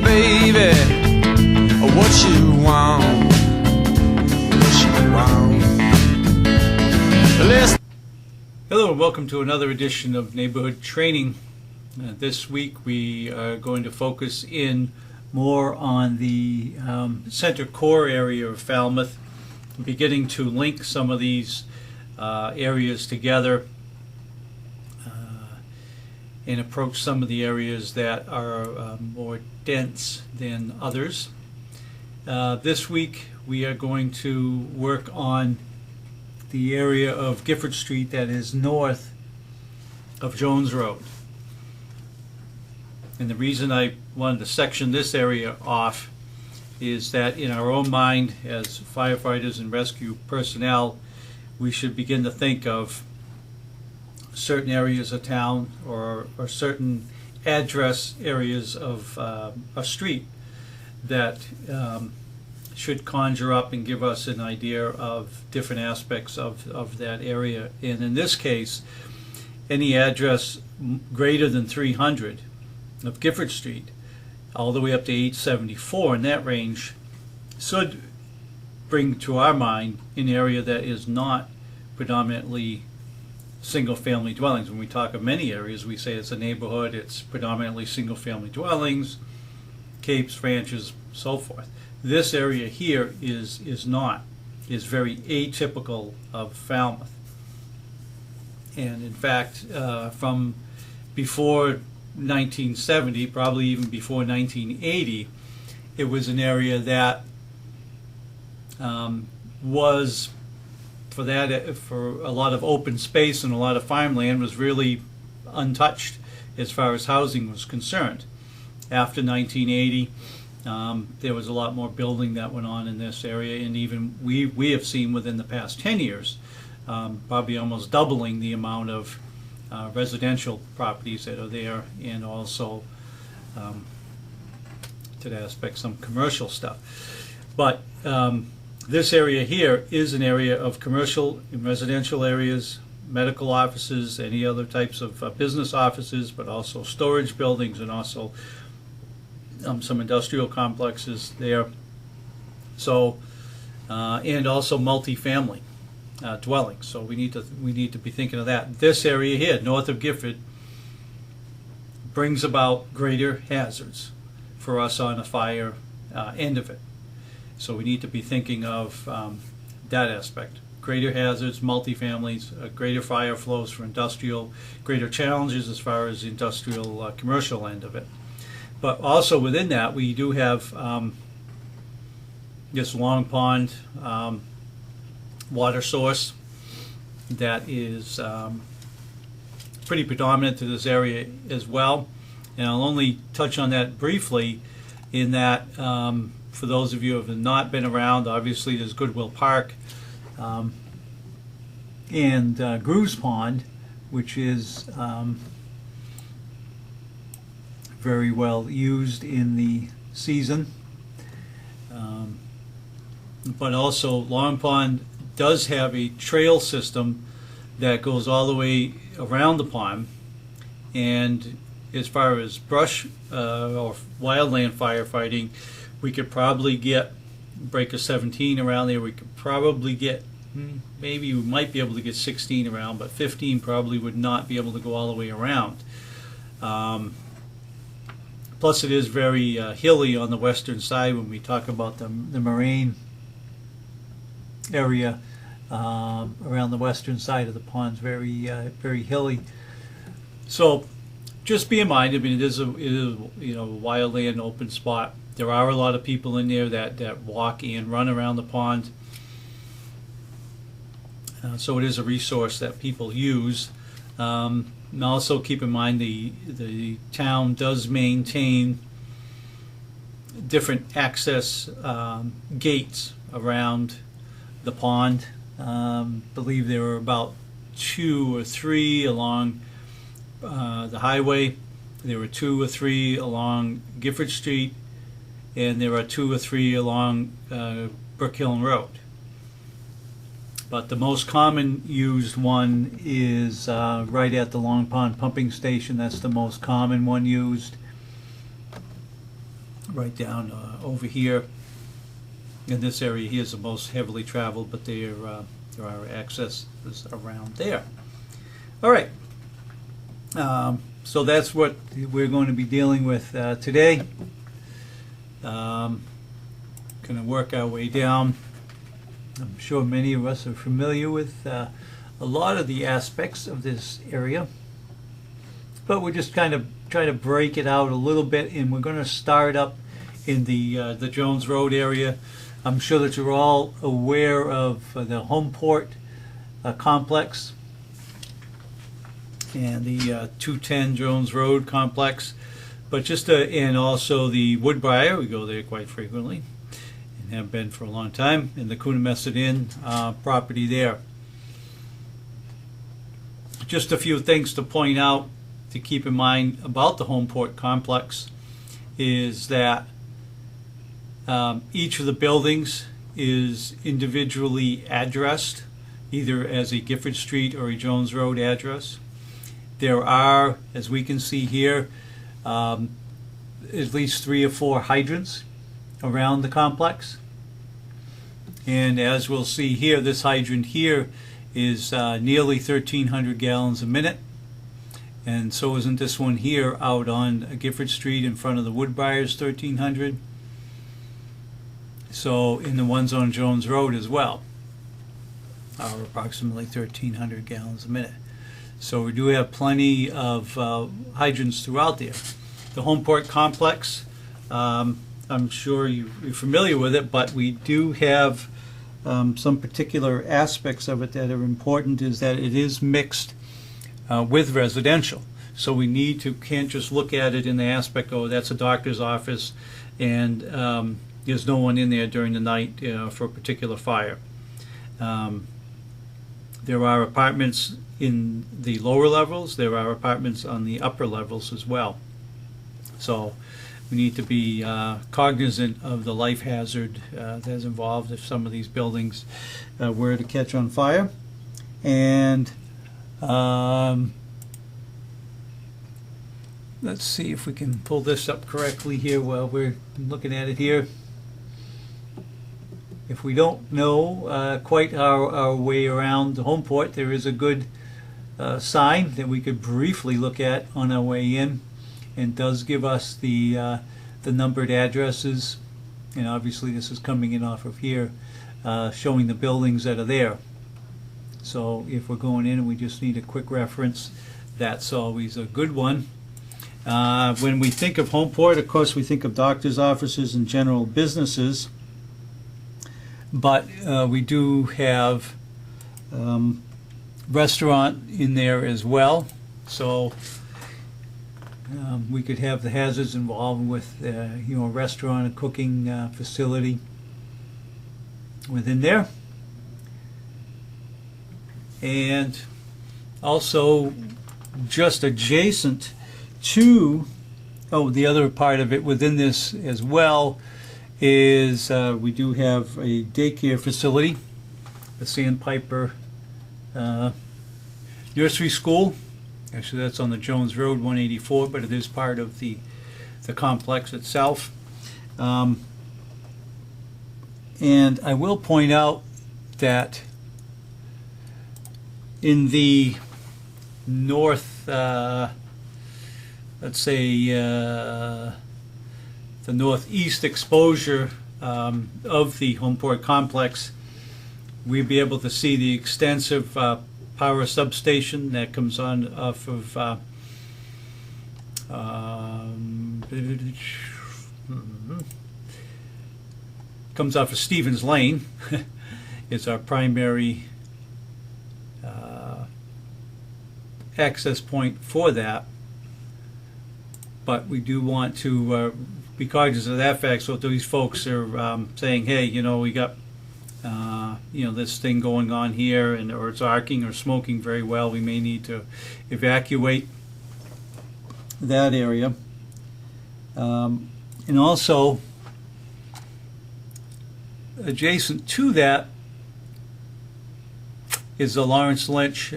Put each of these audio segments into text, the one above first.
baby, what you want, what you want. Hello and welcome to another edition of Neighborhood Training. This week we are going to focus in more on the center core area of Falmouth, beginning to link some of these areas together and approach some of the areas that are more dense than others. This week we are going to work on the area of Gifford Street that is north of Jones Road. And the reason I wanted to section this area off is that in our own mind as firefighters and rescue personnel, we should begin to think of certain areas of town or certain address areas of a street that should conjure up and give us an idea of different aspects of that area. And in this case, any address greater than 300 of Gifford Street all the way up to 874 in that range should bring to our mind an area that is not predominantly single-family dwellings. When we talk of many areas, we say it's a neighborhood, it's predominantly single-family dwellings, capes, ranches, so forth. This area here is very atypical of Falmouth. And in fact, from before 1970, probably even before 1980, it was an area that was for a lot of open space and a lot of farmland was really untouched as far as housing was concerned. After 1980, there was a lot more building that went on in this area, and even we have seen within the past 10 years probably almost doubling the amount of residential properties that are there, and also to that aspect some commercial stuff. But this area here is an area of commercial and residential areas, medical offices, any other types of business offices, but also storage buildings and also some industrial complexes there. So and also multifamily dwellings. So we need to be thinking of that. This area here, north of Gifford, brings about greater hazards for us on the fire end of it. So we need to be thinking of that aspect. Greater hazards, multifamilies, greater fire flows for industrial, greater challenges as far as the industrial commercial end of it. But also within that, we do have this Long Pond water source that is pretty predominant to this area as well. And I'll only touch on that briefly in that for those of you who have not been around, obviously there's Goodwill Park and Grooves Pond, which is very well used in the season. But also Long Pond does have a trail system that goes all the way around the pond, and as far as brush or wildland firefighting, we could probably get breaker 17 around there. We could probably get, maybe we might be able to get 16 around, but 15 probably would not be able to go all the way around. Plus it is very hilly on the western side when we talk about the moraine area around the western side of the pond's very hilly. So just be in mind, I mean, it is a wildland open spot. There are a lot of people in there that walk and run around the pond. So it is a resource that people use. And also keep in mind the town does maintain different access gates around the pond. Believe there are about 2 or 3 along the highway. There were 2 or 3 along Gifford Street, and there are 2 or 3 along Brookhill Road. But the most common used one is right at the Long Pond pumping station. That's the most common one used. right down over here. In this area here is the most heavily traveled, but there are accesses around there. All right. So that's what we're going to be dealing with today. Going to work our way down. I'm sure many of us are familiar with a lot of the aspects of this area, but we're just kind of trying to break it out a little bit, and we're going to start up in the Jones Road area. I'm sure that you're all aware of the Homeport complex and the 210 Jones Road complex, but just and also the Woodbriar. We go there quite frequently and have been for a long time, and the Coonamessett Inn property there. Just a few things to point out to keep in mind about the Homeport complex is that each of the buildings is individually addressed, either as a Gifford Street or a Jones Road address. There are, as we can see here, at least 3 or 4 hydrants around the complex. And as we'll see here, this hydrant here is nearly 1,300 gallons a minute. And so isn't this one here out on Gifford Street in front of the Woodbriars, 1,300. So in the ones on Jones Road as well are approximately 1,300 gallons a minute. So we do have plenty of hydrants throughout there. The Homeport complex, I'm sure you're familiar with it, but we do have some particular aspects of it that are important, is that it is mixed with residential. So we can't just look at it in the aspect, oh, that's a doctor's office, and there's no one in there during the night for a particular fire. There are apartments in the lower levels. There are apartments on the upper levels as well. So we need to be cognizant of the life hazard that's involved if some of these buildings were to catch on fire. And let's see if we can pull this up correctly here while we're looking at it here. If we don't know quite our way around the Homeport, there is a good sign that we could briefly look at on our way in, and does give us the numbered addresses. And obviously this is coming in off of here, showing the buildings that are there. So if we're going in and we just need a quick reference, that's always a good one. When we think of Homeport, of course, we think of doctors' offices and general businesses. But we do have restaurant in there as well, so we could have the hazards involved with a restaurant, a cooking facility within there. And also just adjacent to, the other part of it within this as well is we do have a daycare facility, the Sandpiper Nursery School. Actually, that's on the Jones Road, 184, but it is part of the complex itself. And I will point out that in the north, let's say the northeast exposure of the Homeport complex, we'd be able to see the extensive power substation that comes on off of comes off of Stevens Lane. It's our primary access point for that, but we do want to be cognizant of that fact. So if these folks are saying, hey, we got this thing going on here, or it's arcing or smoking very well, we may need to evacuate that area. And also adjacent to that is the Lawrence Lynch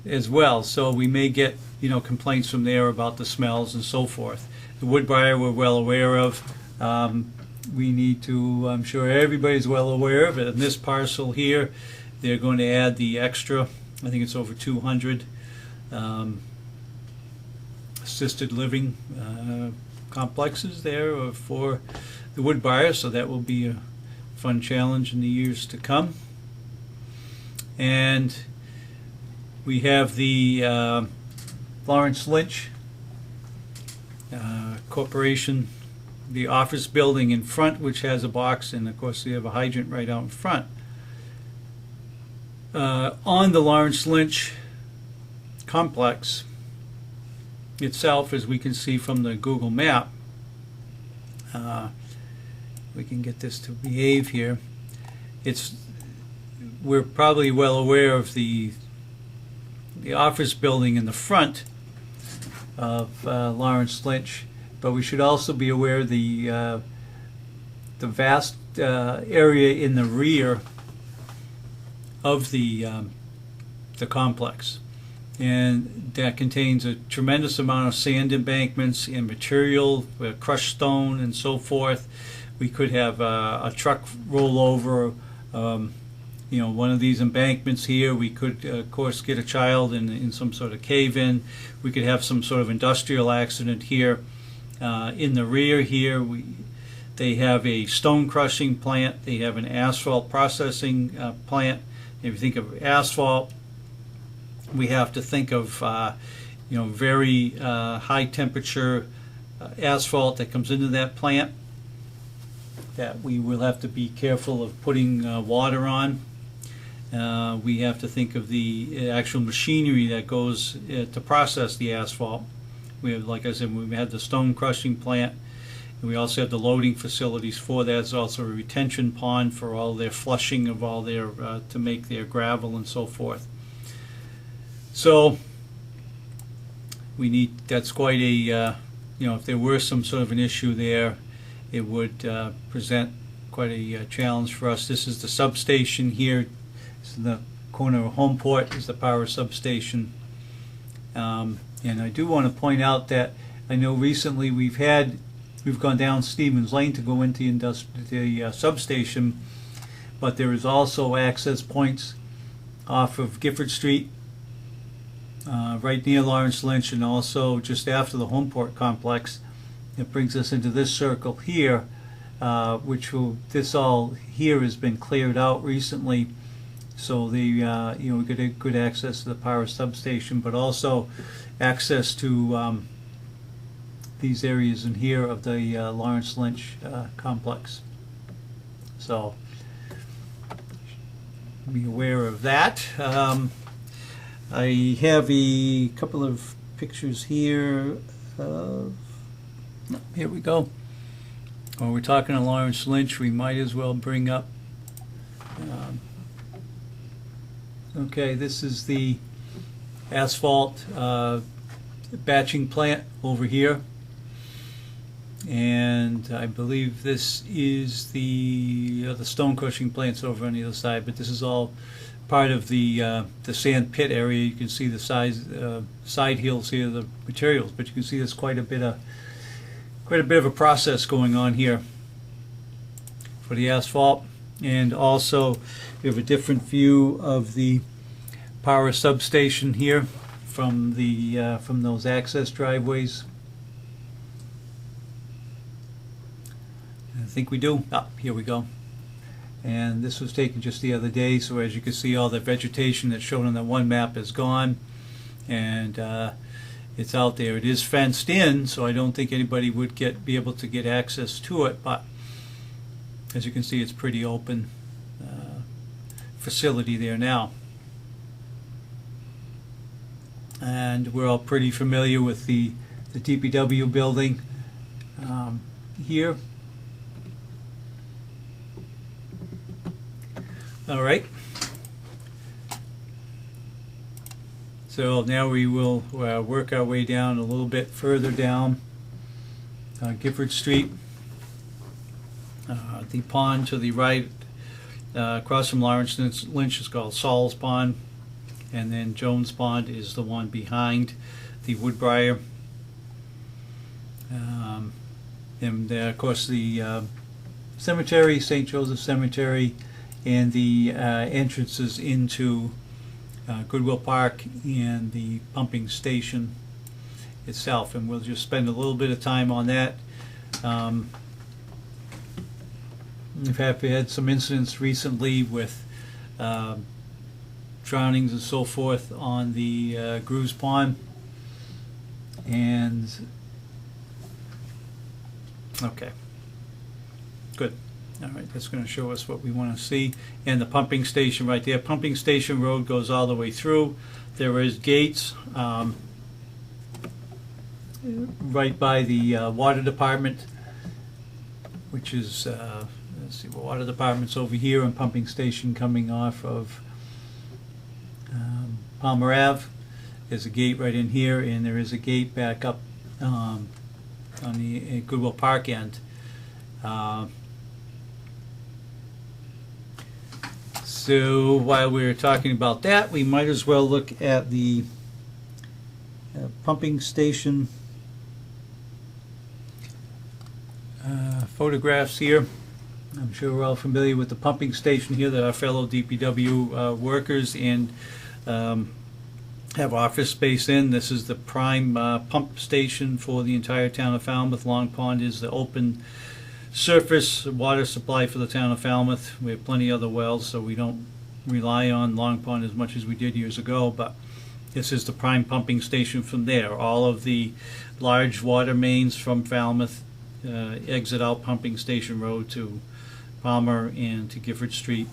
as well. So we may get complaints from there about the smells and so forth. The Woodbriar we're well aware of. We need to, I'm sure everybody's well aware of it. In this parcel here, they're going to add the extra, I think it's over 200 assisted living complexes there for the Woodbriar, so that will be a fun challenge in the years to come. And we have the Lawrence Lynch Corporation, the office building in front, which has a box, and of course we have a hydrant right out in front. On the Lawrence Lynch complex itself, as we can see from the Google map, we can get this to behave here. We're probably well aware of the office building in the front of Lawrence Lynch, but we should also be aware of the vast area in the rear of the complex, and that contains a tremendous amount of sand embankments and material, crushed stone and so forth. We could have a truck roll over one of these embankments here. We could of course get a child in some sort of cave-in. We could have some sort of industrial accident here. In the rear here, they have a stone crushing plant, they have an asphalt processing plant. If you think of asphalt, we have to think of very high temperature asphalt that comes into that plant that we will have to be careful of putting water on. We have to think of the actual machinery that goes to process the asphalt. We have, like I said, we had the stone crushing plant, and we also have the loading facilities for that. There's also a retention pond for all their flushing of all their to make their gravel and so forth. So we need, that's quite a if there were some sort of an issue there, it would present quite a challenge for us. This is the substation here. This is the corner of Homeport is the power substation. And I do want to point out that I know recently we've gone down Stevens Lane to go into the substation, but there is also access points off of Gifford Street, right near Lawrence Lynch, and also just after the Homeport complex. It brings us into this circle here, this all here has been cleared out recently, so we get good access to the power substation, but also access to these areas in here of the Lawrence Lynch complex. So be aware of that. I have a couple of pictures here. Here we go. When we're talking to Lawrence Lynch, we might as well bring up. Okay, this is the asphalt batching plant over here, and I believe this is the stone crushing plants over on the other side. But this is all part of the sand pit area. You can see the side hills here, the materials, but you can see there's quite a bit of a process going on here for the asphalt. And also we have a different view of the power substation here from those access driveways. I think we do. Here we go. And this was taken just the other day, so as you can see, all the vegetation that's shown on that one map is gone, and it's out there. It is fenced in, so I don't think anybody would be able to get access to it, but as you can see, it's pretty open facility there now. And we're all pretty familiar with the DPW building here. All right. So now we will work our way down a little bit further down Gifford Street. The pond to the right across from Lawrence Lynch is called Saul's Pond, and then Jones Pond is the one behind the Woodbriar. And of course the cemetery, St. Joseph Cemetery, and the entrances into Goodwill Park and the pumping station itself. And we'll just spend a little bit of time on that. We've had some incidents recently with drownings and so forth on the Grooves Pond. And okay, good. All right, that's going to show us what we want to see. And the pumping station right there. Pumping station road goes all the way through. There is gates right by the water department, which is let's see, water department's over here, and pumping station coming off of Palmer Ave. There's a gate right in here, and there is a gate back up on the Goodwill Park end. So while we're talking about that, we might as well look at the pumping station photographs here. I'm sure we're all familiar with the pumping station here that our fellow DPW workers and have office space in. This is the prime pump station for the entire town of Falmouth. Long Pond is the open surface water supply for the town of Falmouth. We have plenty of other wells, so we don't rely on Long Pond as much as we did years ago, but this is the prime pumping station from there. All of the large water mains from Falmouth exit out Pumping Station Road to Palmer and to Gifford Street.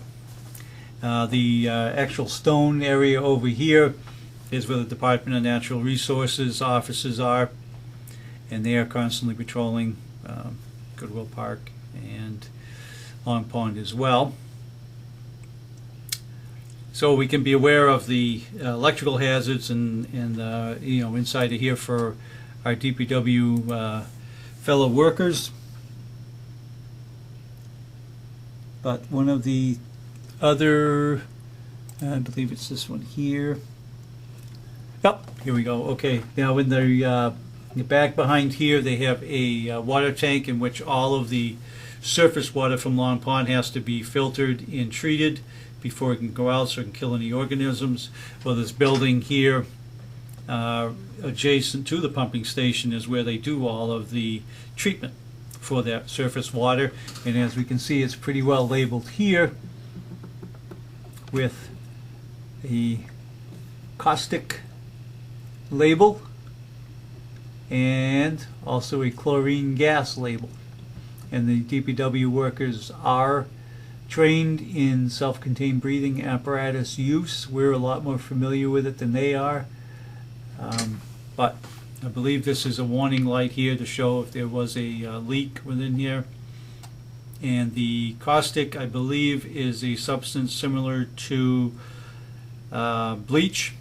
The actual stone area over here is where the Department of Natural Resources offices are, and they are constantly patrolling Goodwill Park and Long Pond as well. So we can be aware of the electrical hazards and you know, inside of here for our DPW fellow workers. But one of the other, I believe it's this one here. Yep, here we go. Okay, now in the back behind here, they have a water tank in which all of the surface water from Long Pond has to be filtered and treated before it can go out so it can kill any organisms. Well, this building here adjacent to the pumping station is where they do all of the treatment for that surface water. And as we can see, it's pretty well labeled here with a caustic label and also a chlorine gas label. And the DPW workers are trained in self-contained breathing apparatus use. We're a lot more familiar with it than they are. But I believe this is a warning light here to show if there was a leak within here. And the caustic, I believe, is a substance similar to bleach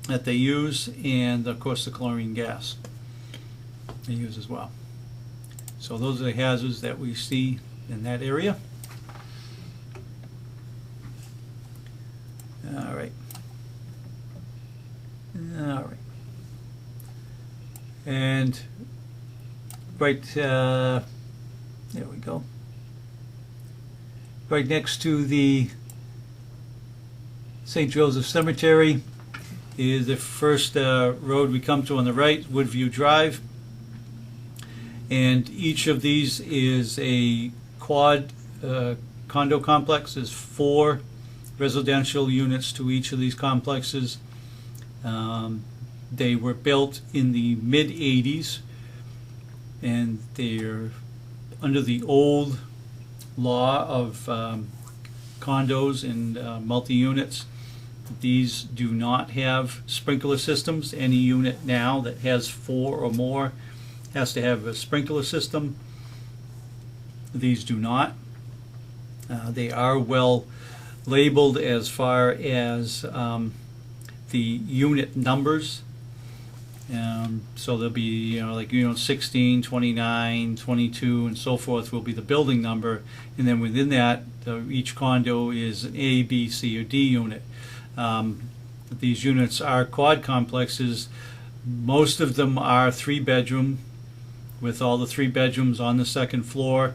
that they use, and of course the chlorine gas they use as well. So those are the hazards that we see in that area. All right. All right. And right, there we go. Right next to the St. Joseph Cemetery is the first road we come to on the right, Woodview Drive. And each of these is a quad condo complex. There's 4 residential units to each of these complexes. They were built in the mid-80s, and they're under the old law of condos and multi-units. These do not have sprinkler systems. Any unit now that has 4 or more has to have a sprinkler system. These do not. They are well labeled as far as the unit numbers. So there'll be, like 16, 29, 22, and so forth will be the building number, and then within that, each condo is an A, B, C, or D unit. These units are quad complexes. Most of them are 3-bedroom, with all the 3 bedrooms on the second floor.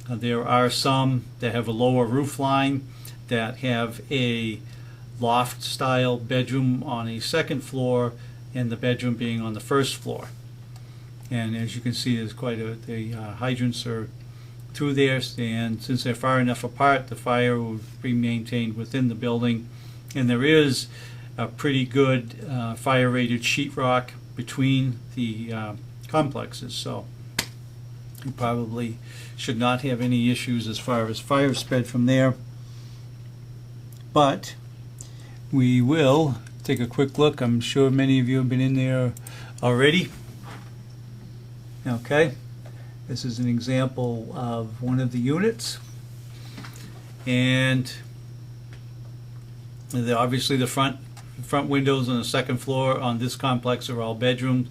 There are some that have a lower roof line that have a loft style bedroom on a second floor and the bedroom being on the first floor. And as you can see, there's quite the hydrants are through there, and since they're far enough apart, the fire will be maintained within the building. And there is a pretty good fire rated sheetrock between the complexes, so you probably should not have any issues as far as fire spread from there. But we will take a quick look. I'm sure many of you have been in there already. Okay, this is an example of one of the units, and obviously the front windows on the second floor on this complex are all bedrooms.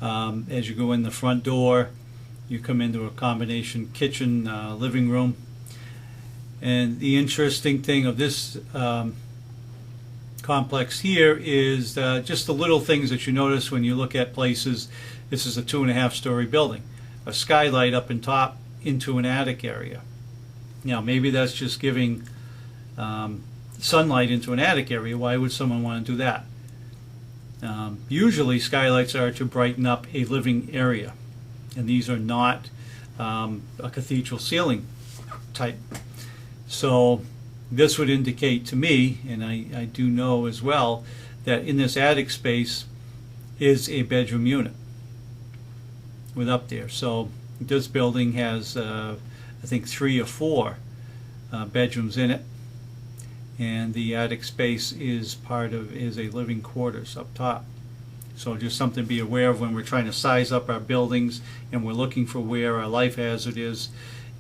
As you go in the front door, you come into a combination kitchen, living room. And the interesting thing of this complex here is just the little things that you notice when you look at places. This is a 2.5-story building, a skylight up in top into an attic area. Now maybe that's just giving sunlight into an attic area. Why would someone want to do that? Usually skylights are to brighten up a living area, and these are not a cathedral ceiling type. So this would indicate to me, and I do know as well, that in this attic space is a bedroom unit with up there. So this building has I think 3 or 4 bedrooms in it, and the attic space is a living quarters up top. So just something to be aware of when we're trying to size up our buildings and we're looking for where our life hazard is.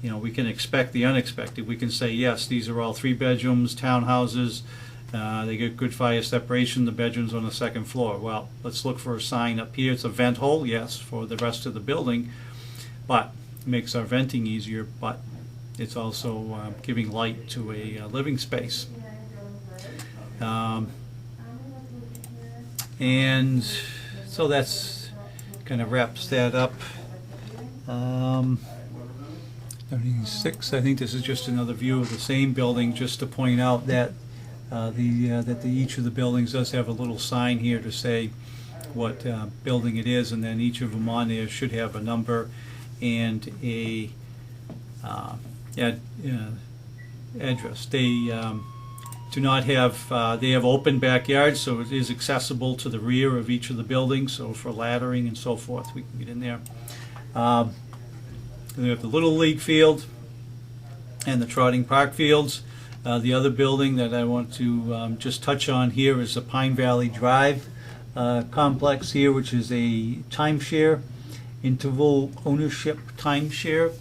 You know, we can expect the unexpected. We can say, yes, these are all 3 bedrooms, townhouses. They get good fire separation. The bedrooms on the second floor. Well, let's look for a sign up here. It's a vent hole, yes, for the rest of the building, but it makes our venting easier. But it's also giving light to a living space. And so that's kind of wraps that up. 76. I think this is just another view of the same building, just to point out that each of the buildings does have a little sign here to say what building it is, and then each of them on there should have a number and a address. They do not have, they have open backyards, so it is accessible to the rear of each of the buildings, so for laddering and so forth, we can get in there. We have the Little League field and the Trotting Park fields. The other building that I want to just touch on here is the Pine Valley Drive complex here, which is a timeshare, interval ownership timeshare.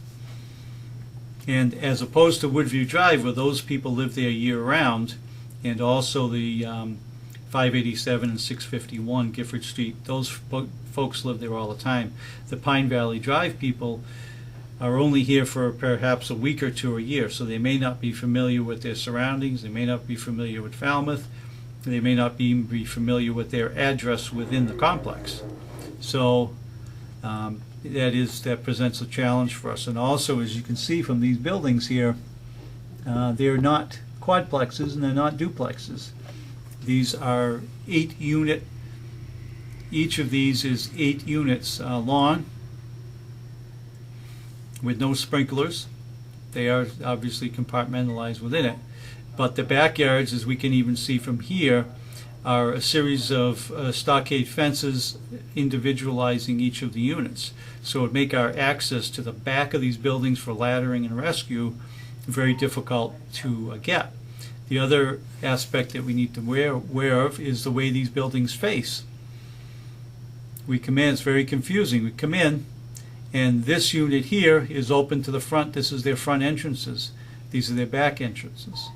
And as opposed to Woodview Drive, where those people live there year-round, and also the 587 and 651 Gifford Street, those folks live there all the time. The Pine Valley Drive people are only here for perhaps a week or 2 a year, so they may not be familiar with their surroundings, they may not be familiar with Falmouth, they may not be familiar with their address within the complex. So that presents a challenge for us. And also, as you can see from these buildings here, they're not quadplexes and they're not duplexes. These are 8-unit, each of these is 8 units long with no sprinklers. They are obviously compartmentalized within it. But the backyards, as we can even see from here, are a series of stockade fences individualizing each of the units. So it would make our access to the back of these buildings for laddering and rescue very difficult to get. The other aspect that we need to be aware of is the way these buildings face. We come in, it's very confusing. We come in, and this unit here is open to the front. This is their front entrances. These are their back entrances.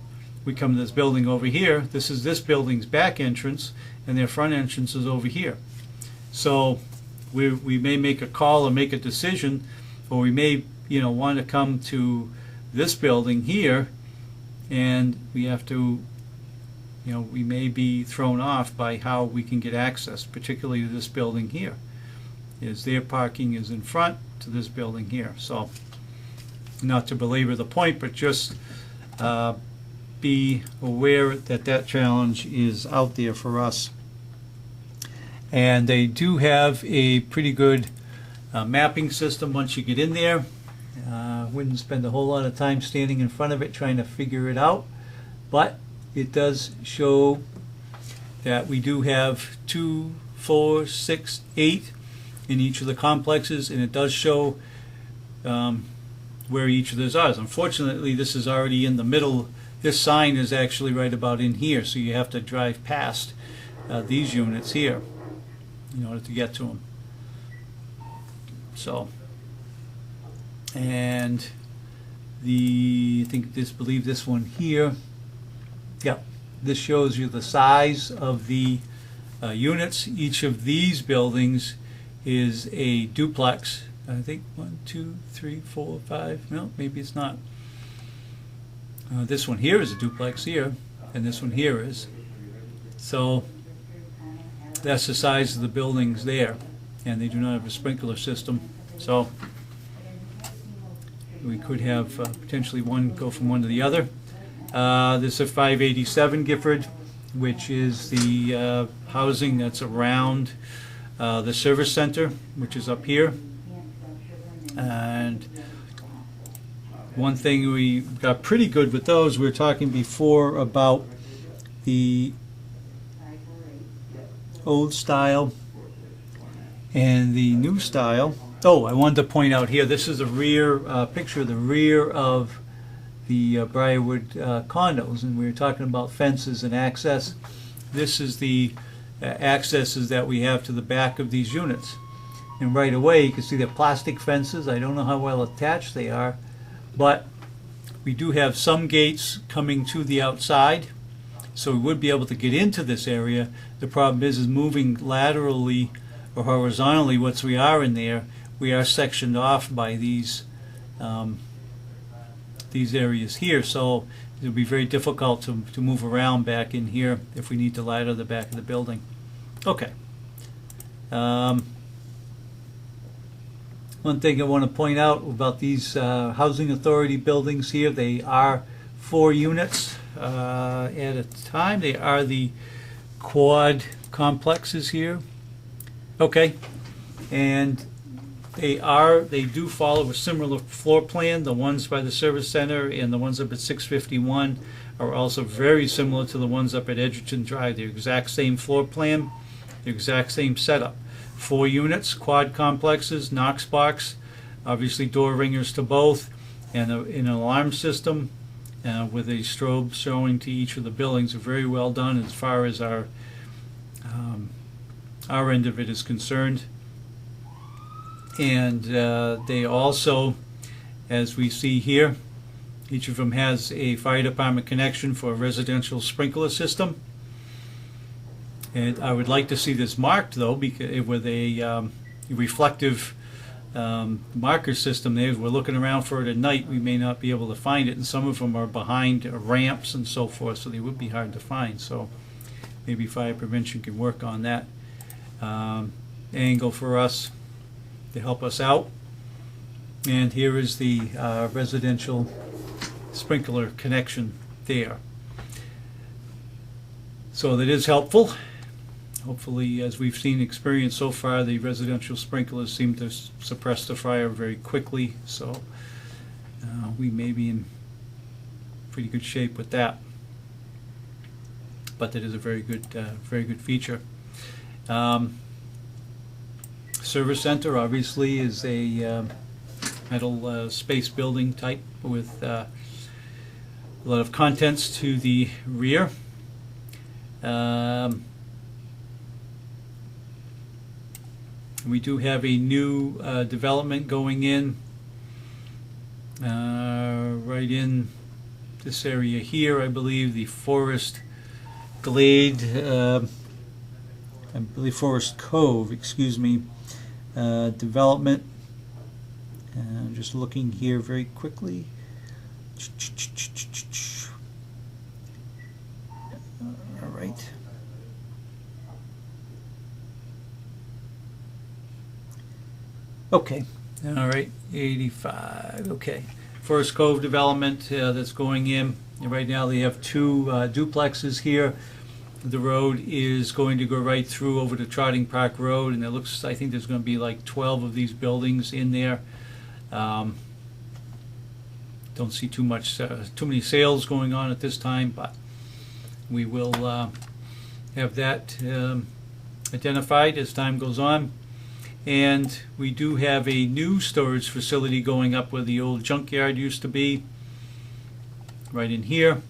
We come to this building over here. This is this building's back entrance, and their front entrance is over here. So we may make a call or make a decision, or we may want to come to this building here, and we have to, we may be thrown off by how we can get access, particularly to this building here. is their parking is in front to this building here. So, not to belabor the point, but just be aware that that challenge is out there for us. And they do have a pretty good mapping system once you get in there. Wouldn't spend a whole lot of time standing in front of it trying to figure it out, but it does show that we do have 2, 4, 6, 8 in each of the complexes, and it does show where each of those are. Unfortunately, this is already in the middle. This sign is actually right about in here, so you have to drive past these units here in order to get to them. So, and I believe this one here, yeah, this shows you the size of the units. Each of these buildings is a duplex. I think 1, 2, 3, 4, 5, no, maybe it's not. This one here is a duplex here, and this one here is. So that's the size of the buildings there, and they do not have a sprinkler system. So we could have potentially one go from one to the other. This is 587 Gifford, which is the housing that's around the service center, which is up here. And one thing we got pretty good with those, we were talking before about the old style and the new style. Oh, I wanted to point out here, this is a rear picture of the rear of the Briarwood condos, and we were talking about fences and access. This is the accesses that we have to the back of these units. And right away you can see the plastic fences. I don't know how well attached they are, but we do have some gates coming to the outside, so we would be able to get into this area. The problem is moving laterally or horizontally once we are in there, we are sectioned off by these areas here, so it would be very difficult to move around back in here if we need to ladder the back of the building. Okay. One thing I want to point out about these housing authority buildings here, they are 4 units at a time. They are the quad complexes here. Okay, and they do follow a similar floor plan. The ones by the service center and the ones up at 651 are also very similar to the ones up at Edgerton Drive. The exact same floor plan, the exact same setup. 4 units, quad complexes, Knox box, obviously door ringers to both, and an alarm system with a strobe showing to each of the buildings. Are very well done as far as our end of it is concerned. And they also, as we see here, each of them has a fire department connection for a residential sprinkler system. And I would like to see this marked, though, because with a reflective marker system there. If we're looking around for it at night, we may not be able to find it, and some of them are behind ramps and so forth, so they would be hard to find. So maybe fire prevention can work on that angle for us to help us out. And here is the residential sprinkler connection there. So that is helpful. Hopefully, as we've seen experience so far, the residential sprinklers seem to suppress the fire very quickly, so we may be in pretty good shape with that. But that is a very good feature. Service center obviously is a metal space building type with a lot of contents to the rear. We do have a new development going in right in this area here. I believe the Forest Glade, I believe Forest Cove, excuse me, development. Just looking here very quickly. All right. Okay, all right, 85, okay. Forest Cove development that's going in. And right now they have two duplexes here. The road is going to go right through over to Trotting Park Road, and it looks, I think there's going to be like 12 of these buildings in there. Don't see too many sales going on at this time, but we will have that identified as time goes on. And we do have a new storage facility going up where the old junkyard used to be, right in here.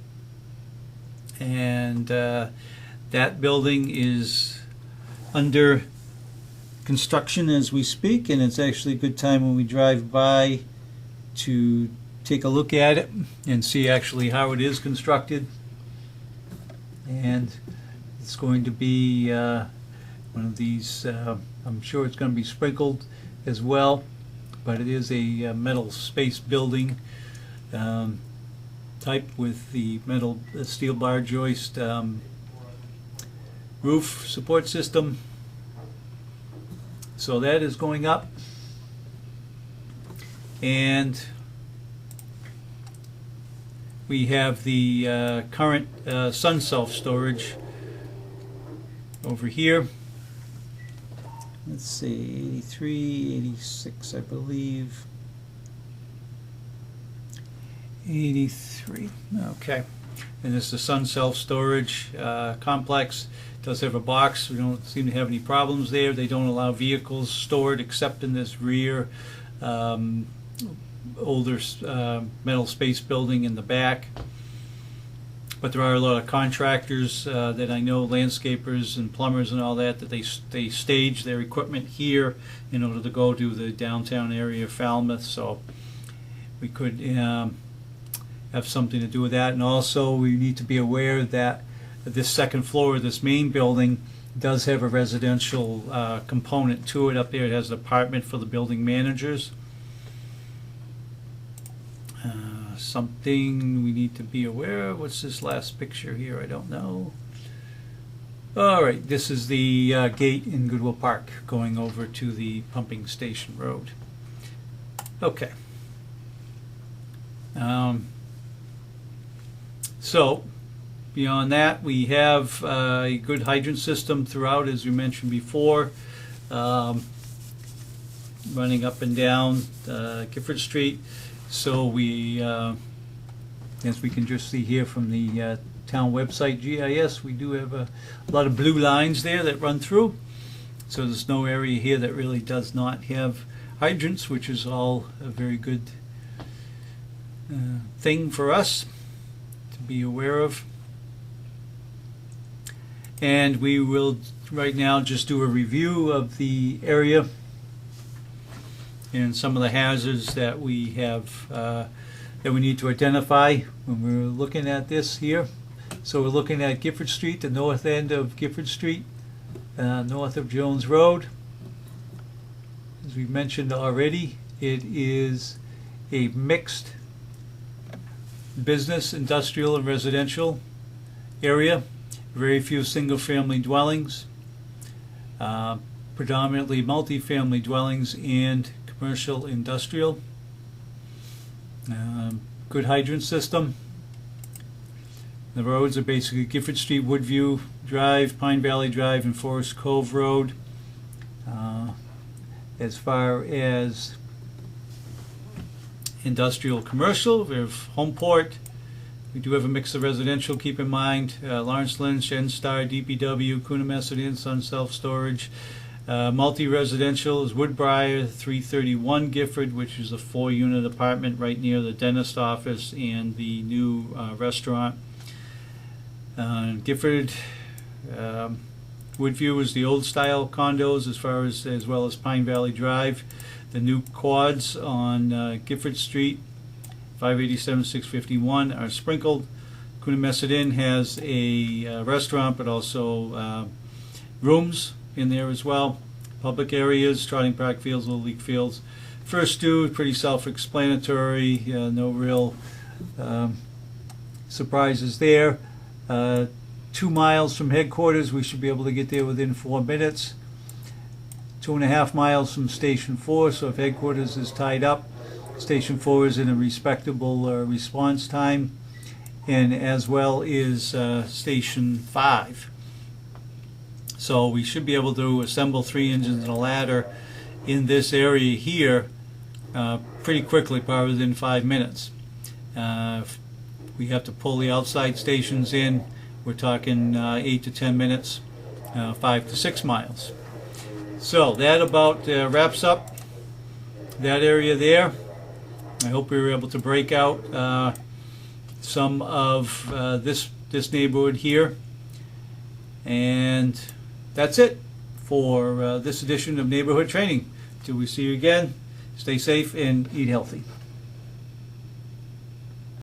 And that building is under construction as we speak, and it's actually a good time when we drive by to take a look at it and see actually how it is constructed. And it's going to be one of these, I'm sure it's going to be sprinkled as well, but it is a metal space building type with the metal steel bar joist roof support system. So that is going up. And we have the current sun self-storage over here. Let's see, 83, 86, I believe. 83, okay. And this is the sun self-storage complex. It does have a box. We don't seem to have any problems there. They don't allow vehicles stored except in this rear older metal space building in the back. But there are a lot of contractors that I know, landscapers and plumbers and all that, that they stage their equipment here in order to go to the downtown area of Falmouth. So we could have something to do with that. And also we need to be aware that this second floor of this main building does have a residential component to it. Up there it has an apartment for the building managers. Something we need to be aware of. What's this last picture here? I don't know. All right, this is the gate in Goodwill Park going over to the pumping station road. Okay. So beyond that, we have a good hydrant system throughout, as we mentioned before, running up and down Gifford Street. So we, as we can just see here from the town website GIS, we do have a lot of blue lines there that run through. So there's no area here that really does not have hydrants, which is all a very good thing for us to be aware of. And we will right now just do a review of the area and some of the hazards that we have that we need to identify when we're looking at this here. So we're looking at Gifford Street, the north end of Gifford Street, north of Jones Road. As we mentioned already, it is a mixed business, industrial, and residential area. Very few single-family dwellings, predominantly multi-family dwellings and commercial industrial. Good hydrant system. The roads are basically Gifford Street, Woodview Drive, Pine Valley Drive, and Forest Cove Road. As far as industrial commercial, we have Homeport. We do have a mix of residential, keep in mind. Lawrence Lynch, N-Star, DPW, Coonamessett Inn, Sun Self-Storage. Multi-residential is Woodbriar, 331 Gifford, which is a 4-unit apartment right near the dentist office and the new restaurant. Gifford, Woodview is the old-style condos as well as Pine Valley Drive. The new quads on Gifford Street, 587, 651, are sprinkled. Coonamessett Inn has a restaurant, but also rooms in there as well. Public areas, Trotting Park Fields, Little League Fields. First due, pretty self-explanatory, no real surprises there. 2 miles from headquarters, we should be able to get there within 4 minutes. 2.5 miles from Station 4, so if headquarters is tied up, Station 4 is in a respectable response time, and as well is Station 5. So we should be able to assemble 3 engines and a ladder in this area here pretty quickly, probably within 5 minutes. If we have to pull the outside stations in, we're talking 8 to 10 minutes, 5 to 6 miles. So that about wraps up that area there. I hope we were able to break out some of this neighborhood here. And that's it for this edition of Neighborhood Training. Till we see you again, stay safe and eat healthy.